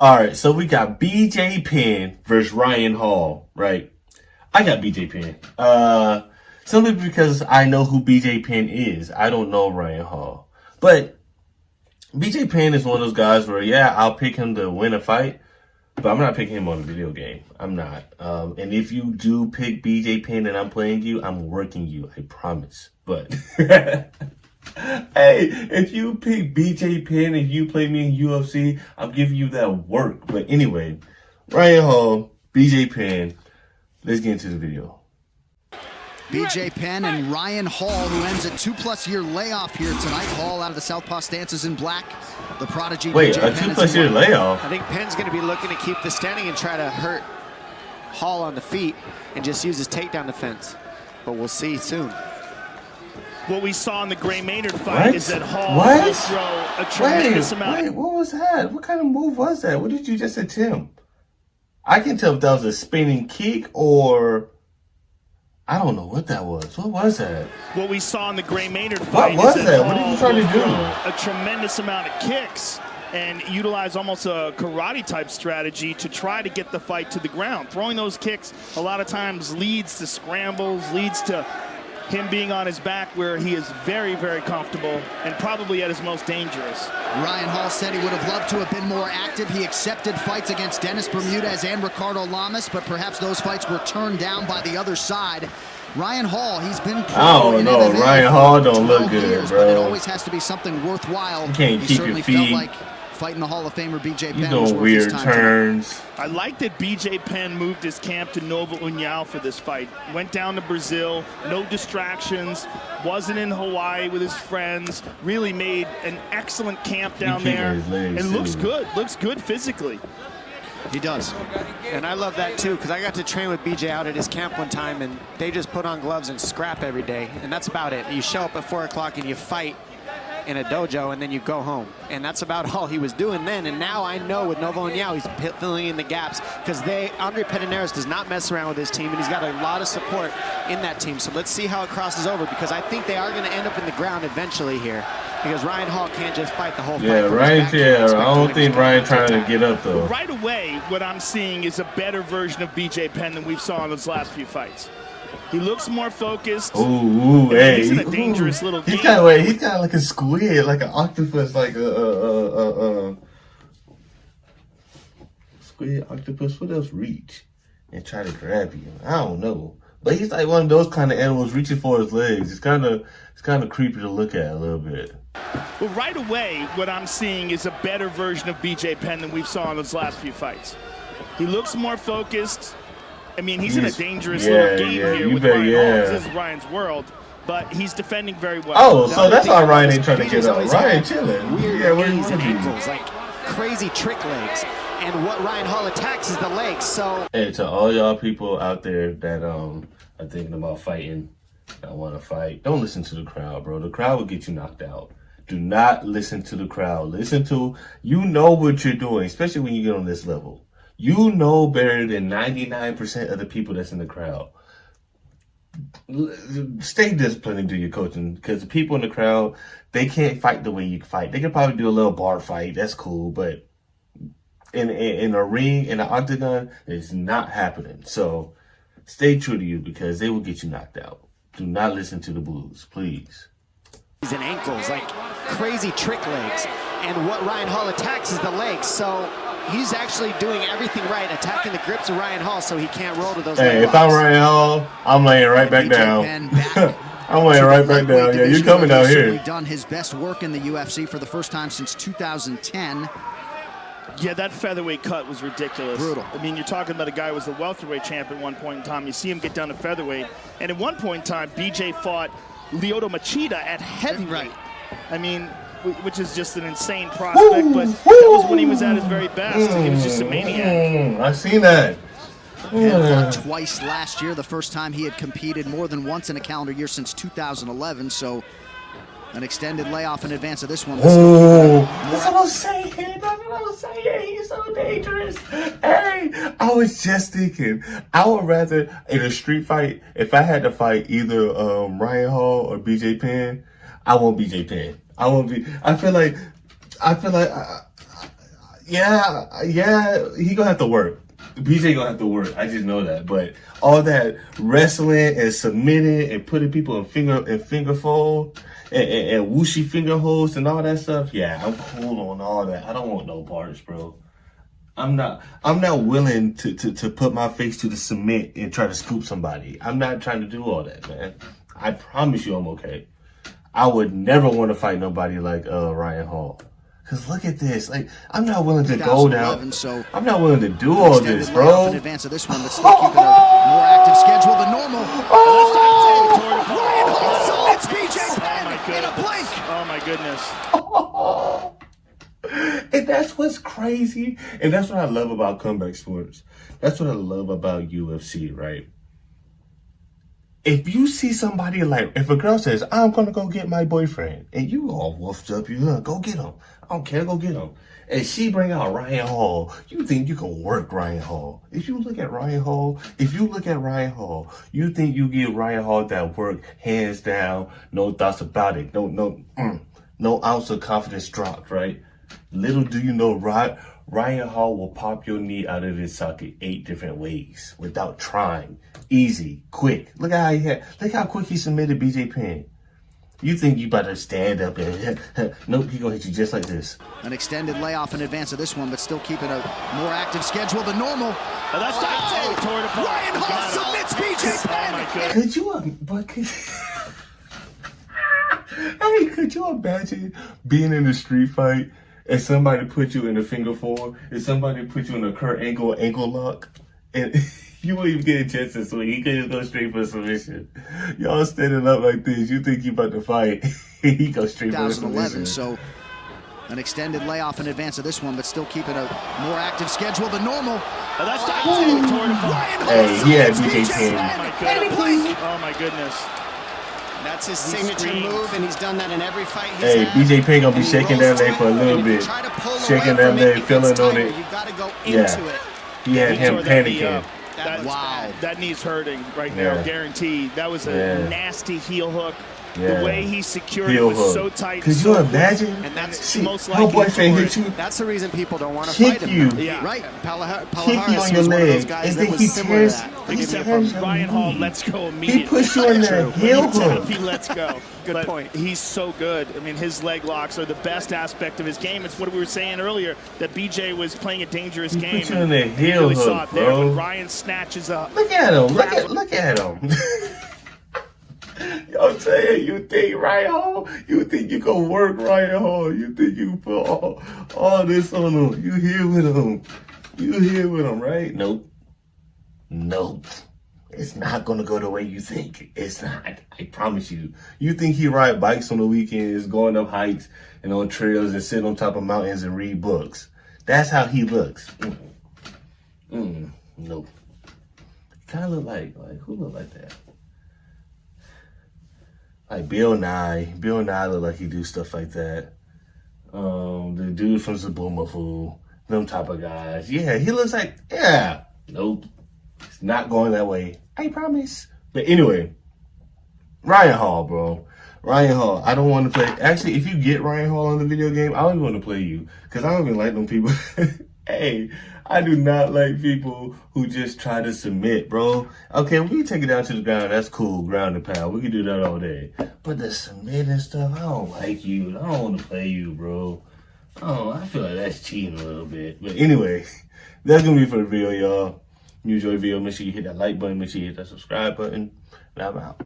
All right, so we got BJ Penn versus Ryan Hall, right? I got BJ Penn. Simply because I know who BJ Penn is. I don't know Ryan Hall. But BJ Penn is one of those guys where, yeah, I'll pick him to win a fight, but I'm not picking him on a video game. I'm not. And if you do pick BJ Penn and I'm playing you, I'm working you. I promise. But hey, if you pick BJ Penn and you play me in UFC, I'm giving you that work. But anyway, Ryan Hall, BJ Penn, let's get into the video. BJ Penn and Ryan Hall, who ends a 2+ year layoff here tonight. Hall out of the Southpaw stances in black. The prodigy. Wait, BJ a Penn 2+ year layoff? I think Penn's going to be looking to keep the standing and try to hurt Hall on the feet and just use his takedown defense. But we'll see soon. What we saw in the Gray Maynard fight is that Hall will throw a tremendous amount. Wait, what was that? What kind of move was that? What did you just attempt? I can tell if that was a spinning kick or I don't know what that was. What was that? What we saw in the Gray Maynard fight what was is that? What did you try to do? A tremendous amount of kicks and utilize almost a karate type strategy to try to get the fight to the ground. Throwing those kicks a lot of times leads to scrambles, leads to him being on his back where he is very, very comfortable and probably at his most dangerous. Ryan Hall said he would have loved to have been more active. He accepted fights against Dennis Bermudez and Ricardo Lamas, but perhaps those fights were turned down by the other side. Ryan Hall, he's been I don't know. Ryan Hall don't look good, years, bro. But it always has to be something worthwhile. You can't keep your feet. Felt like fighting the Hall of Famer BJ Penn. You doing weird turns. I like that BJ Penn moved his camp to Nova União for this fight. Went down to Brazil, no distractions, wasn't in Hawaii with his friends, really made an excellent camp down there, and looks good physically. He does. And I love that too, because I got to train with BJ out at his camp one time, and they just put on gloves and scrap every day, and that's about it. You show up at 4 o'clock and you fight in a dojo, and then you go home, and that's about all he was doing then. And now I know with Nova União he's filling in the gaps, because Andre Pederneiras does not mess around with his team, and he's got a lot of support in that team. So let's see how it crosses over, because I think they are going to end up in the ground eventually here, because Ryan Hall can't just fight the whole fight. I don't think Ryan trying to get up though. Right away, what I'm seeing is a better version of BJ Penn than we've saw in his last few fights. He looks more focused. Hey, he's in a dangerous little game. He's kind of like a squid, like an octopus, like a squid, octopus. What else reach and try to grab you? I don't know, but he's like one of those kind of animals reaching for his legs. It's kind of creepy to look at a little bit. Well, right away, what I'm seeing is a better version of BJ Penn than we've saw in his last few fights. He looks more focused. I mean, he's in a dangerous little game here with Ryan Hall. This is Ryan's world, but he's defending very well. Oh, so that's why Ryan ain't trying to get up. Ryan chilling. Weird knees and ankles, like crazy trick legs. And what Ryan Hall attacks is the legs. So, hey, to all y'all people out there that are thinking about fighting, that want to fight, don't listen to the crowd, bro. The crowd will get you knocked out. Do not listen to the crowd. You know what you're doing, especially when you get on this level. You know better than 99% of the people that's in the crowd. Stay disciplined and do your coaching, because the people in the crowd, they can't fight the way you fight. They can probably do a little bar fight. That's cool, but in a ring, in an octagon, it's not happening. So stay true to you, because they will get you knocked out. Do not listen to the blues, please. And ankles, like crazy trick legs. And what Ryan Hall attacks is the legs. So he's actually doing everything right, attacking the grips of Ryan Hall, so he can't roll to those leg Hey, if I'm Ryan Hall, I'm laying right back down. I'm laying right back down. Yeah, you're coming down here. He's done his best work in the UFC for the first time since 2010. Yeah, that featherweight cut was ridiculous. Brutal. I mean, you're talking about a guy who was the welterweight champ at one point in time. You see him get down to featherweight. And at one point in time, BJ fought Lyoto Machida at heavyweight. Right. I mean, which is just an insane prospect, but that was when he was at his very best. He was just a maniac. I seen that. Fought twice last year, the first time he had competed more than once in a calendar year since 2011, so an extended layoff in advance of this one. That's what I'm saying. He's so dangerous. Hey, I was just thinking, I would rather, in a street fight, if I had to fight either Ryan Hall or BJ Penn, I want BJ Penn. I feel like Yeah, he gonna have to work. BJ gonna have to work. I just know that. But all that wrestling and submitting and putting people in finger fold and whooshy finger holds and all that stuff. Yeah, I'm cool on all that. I don't want no parts, bro. I'm not willing to put my face to the cement and try to scoop somebody. I'm not trying to do all that, man. I promise you I'm okay. I would never want to fight nobody like Ryan Hall. Cause look at this. Like, I'm not willing to go down. So I'm not willing to do all this, bro. In advance of this one, but still keeping a more active schedule than normal. Ryan Hall submits BJ Penn in a blink. Oh my goodness. And that's what's crazy. And that's what I love about comeback sports. That's what I love about UFC, right? If you see somebody like, if a girl says, I'm going to go get my boyfriend, and you all woofed up, you're going to go get him. I don't care, go get him. And she bring out Ryan Hall, you think you can work Ryan Hall. If you look at Ryan Hall, you think you give Ryan Hall that work, hands down, no thoughts about it, no ounce of confidence dropped, right? Little do you know, Ryan Hall will pop your knee out of his socket 8 different ways without trying. Easy, quick. Look how quick he submitted BJ Penn. You think you about to stand up and nope, he gonna hit you just like this. An extended layoff in advance of this one, but still keeping a more active schedule than normal. Oh, that's Ryan Hall submits BJ Penn. Could you imagine being in a street fight and somebody put you in a finger four and somebody put you in a Kurt Angle ankle lock and you won't even get a chance to swing. He could just go straight for a submission. Y'all standing up like this. You think you about to fight. He goes straight for a submission. So an extended layoff in advance of this one, but still keeping a more active schedule than normal. Oh, that's Hey, yeah, BJ Penn. Oh my goodness. That's his signature move, and he's done that in every fight he's Hey, had. BJ Penn gonna be shaking that leg for a little bit. Shaking that leg, feeling on it. You gotta go into it. He had him panicking. That knee's hurting right now, guaranteed. That was a nasty heel hook. Yeah. The way he secured heel it was hook. so tight. Could you imagine? And that's most her boyfriend hit you, That's the reason people don't want to kick fight you, him. Yeah. Right. kick you on your leg, and then he tears. Ryan Hall lets go immediately. He pushed you in the heel hook. He lets go. Good point. He's so good. I mean, his leg locks are the best aspect of his game. It's what we were saying earlier, that BJ was playing a dangerous game. Put you in the heel really hook, saw it there bro. when Ryan snatches up. Look at him. Look at him. I'm saying, you think Ryan Hall, you think you can work Ryan Hall, you think you put all this on him. You here with him, right? Nope. It's not gonna go the way you think. It's not. I promise you. You think he ride bikes on the weekends, going up hikes and on trails and sit on top of mountains and read books. That's how he looks. Nope. Kind of look like who look like that? Like Bill Nye. Bill Nye look like he do stuff like that. The dude from Zaboomafoo. Them type of guys. Yeah, he looks like, yeah. Nope. It's not going that way. I promise. But anyway, Ryan Hall, bro. Ryan Hall. I don't want to play. Actually, if you get Ryan Hall in the video game, I don't even want to play you. Because I don't even like them people. Hey, I do not like people who just try to submit, bro. Okay, we can take it down to the ground. That's cool. Ground and pound. We can do that all day. But the submitting stuff, I don't like you. I don't want to play you, bro. Oh, I feel like that's cheating a little bit. But anyway, that's going to be for the video, y'all. If you enjoy the video, make sure you hit that like button. Make sure you hit that subscribe button. And I'm out.